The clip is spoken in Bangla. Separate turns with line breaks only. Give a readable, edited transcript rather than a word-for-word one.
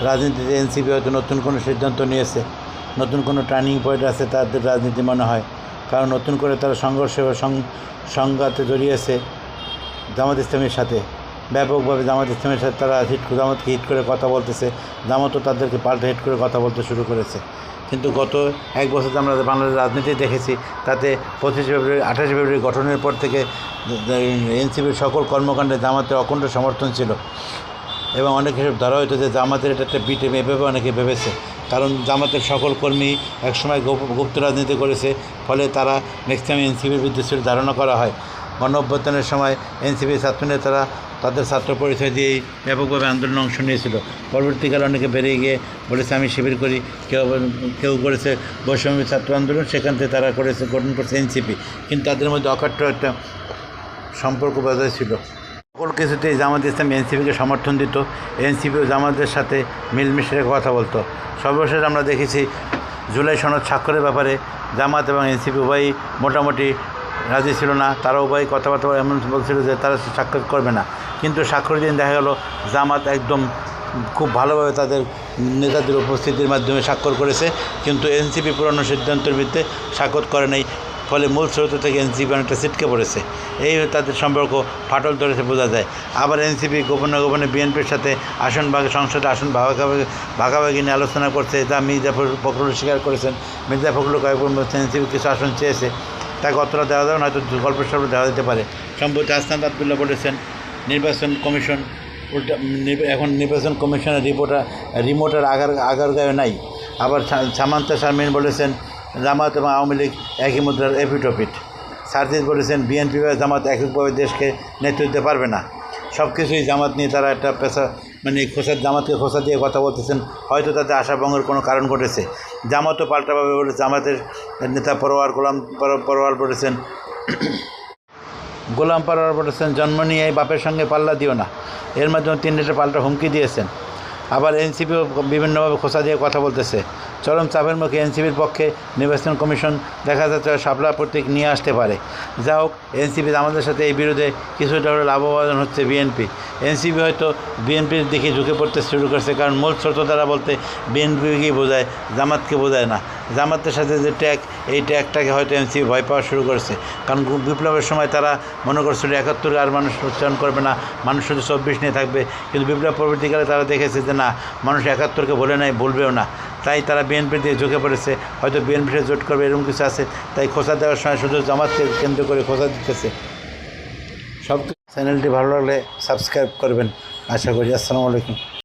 রাজনীতিতে এনসিপি হয়তো নতুন কোনো সিদ্ধান্ত নিয়েছে, নতুন কোনো টার্নিং পয়েন্ট আছে তাদের রাজনীতি মনে হয়, কারণ নতুন করে তারা সংঘর্ষে বা সংঘাতে জড়িয়েছে জামাত ইসলামের সাথে। ব্যাপকভাবে জামাত ইসলামের সাথে তারা জামাতকে হিট করে কথা বলতেছে, জামাতও তাদেরকে পাল্টা হিট করে কথা বলতে শুরু করেছে। কিন্তু গত এক বছর আমরা বাংলাদেশ রাজনীতি দেখেছি, তাতে 25 ফেব্রুয়ারি 28 ফেব্রুয়ারি গঠনের পর থেকে এনসিপির সকল কর্মকাণ্ডে জামাতের অখণ্ড সমর্থন ছিল এবং অনেক হিসেব ধরা হতো যে জামাতের এটা একটা বিটে এভাবে অনেকে ভেবেছে, কারণ জামাতের সকল কর্মী একসময় গুপ্ত রাজনীতি করেছে, ফলে তারা ম্যাক্সিমাম এনসিপির বিরুদ্ধে ছিল ধারণা করা হয়। গণ অভ্যুত্থানের সময় এনসিপি ছাত্রনেতারা তাদের ছাত্র পরিচয় দিয়েই ব্যাপকভাবে আন্দোলনে অংশ নিয়েছিল। পরবর্তীকালে অনেকে বেরিয়ে গিয়ে বলেছে আমি শিবির করি, কেউ করেছে বৈষম্য ছাত্র আন্দোলন, সেখান থেকে তারা গঠন করছে এনসিপি, কিন্তু তাদের মধ্যে অকাট্য একটা সম্পর্ক বজায় ছিল। সকল কিছুতেই জামাত ইসলাম এনসিপিকে সমর্থন দিত, এনসিপিও জামাতের সাথে মিলমিশে কথা বলতো। সর্বশেষ আমরা দেখেছি জুলাই সনদ স্বাক্ষরের ব্যাপারে জামাত এবং এনসিপি উভয়ই মোটামুটি রাজি ছিল না, তারা উভয়ই কথাবার্তা এমন বলছিল যে তারা স্বাক্ষর করবে না। কিন্তু স্বাক্ষরের দিন দেখা গেল জামাত একদম খুব ভালোভাবে তাদের নেতাদের উপস্থিতির মাধ্যমে স্বাক্ষর করেছে, কিন্তু এনসিপি পুরনো সিদ্ধান্তের ভিত্তিতে স্বাক্ষর করে নাই, ফলে মূল স্রোত থেকে এনসিপি অনেকটা ছিটকে পড়েছে। এই তাদের সম্পর্ক ফাটল ধরেছে বোঝা যায়। আবার এনসিপি গোপনে গোপনে বিএনপির সাথে সংসদে আসন ভাগাভাগি নিয়ে আলোচনা করছে, যা মির্জা ফখরুল স্বীকার করেছেন। মির্জা ফখরুল কয়েকবার বলছেন এনসিপি কিছু আসন চেয়েছে, তাকে অতটা দেওয়া যাবে না, হয়তো গল্পের সর্ব দেওয়া যেতে পারে। সম্প্রতি হাসনাত আবদুল্লাহ বলেছেন নির্বাচন কমিশন এখন নির্বাচন কমিশনের রিমোট আর আগারগাঁয়ে নাই। আবার সামান্তা শারমিন বলেছেন জামাত এবং আওয়ামী লীগ একই মুদ্রার এপিটোপিট। সার্জিস বলেছেন বিএনপি বা জামাত এককভাবে দেশকে নেতৃত্ব দিতে পারবে না। সব কিছুই জামাত নিয়ে তারা একটা জামাতকে খোঁচা দিয়ে কথা বলতেছেন, হয়তো তাতে আশাভঙ্গের কোনো কারণ ঘটেছে। জামাতও পাল্টাভাবে বলেছে, জামাতের নেতা পরোয়ার বলেছেন গোলাম পরোয়ার বলেছেন জন্ম নিয়ে বাপের সঙ্গে পাল্লা দিও না, এর মাধ্যমে 3 লিটার পাল্টা হুমকি দিয়েছেন। আবার এনসিপিও বিভিন্নভাবে খোঁচা দিয়ে কথা বলতেছে। চরম চাপের মুখে এনসিপির পক্ষে নির্বাচন কমিশন দেখা যাচ্ছে শাপলা প্রতীক নিয়ে আসতে পারে। যা হোক, এনসিপি আমাদের সাথে এই বিরোধে কিছুটা হলে লাভবান হচ্ছে বিএনপি। এনসিপি হয়তো বিএনপির দিকে ঝুঁকে পড়তে শুরু করছে, কারণ মূল স্রোত দ্বারা বলতে বিএনপিকেই বোঝায়, জামাতকে বোঝায় না। জামাতের সাথে যে এই ট্যাগটাকে হয়তো এনসিপি ভয় পাওয়া শুরু করছে, কারণ বিপ্লবের সময় তারা মনে করছিল 71 আর মানুষ উচ্চারণ করবে না, মানুষ শুধু 24 নিয়ে থাকবে, কিন্তু বিপ্লব পরবর্তীকালে তারা দেখেছে যে না, মানুষ 71কে ভুলে নাই, ভুলবেও না, তাই তারা বিএনপির দিকে ঝুঁকে পড়েছে। হয়তো বিএনপির জোট করবে এরকম কিছু আছে, তাই খোঁচা দেওয়ার সময় শুধু জামাতকে কেন্দ্র করে খোঁচা দিতেছে। সব চ্যানেলটি ভালো লাগলে সাবস্ক্রাইব করবেন আশা করি। আসসালামু আলাইকুম।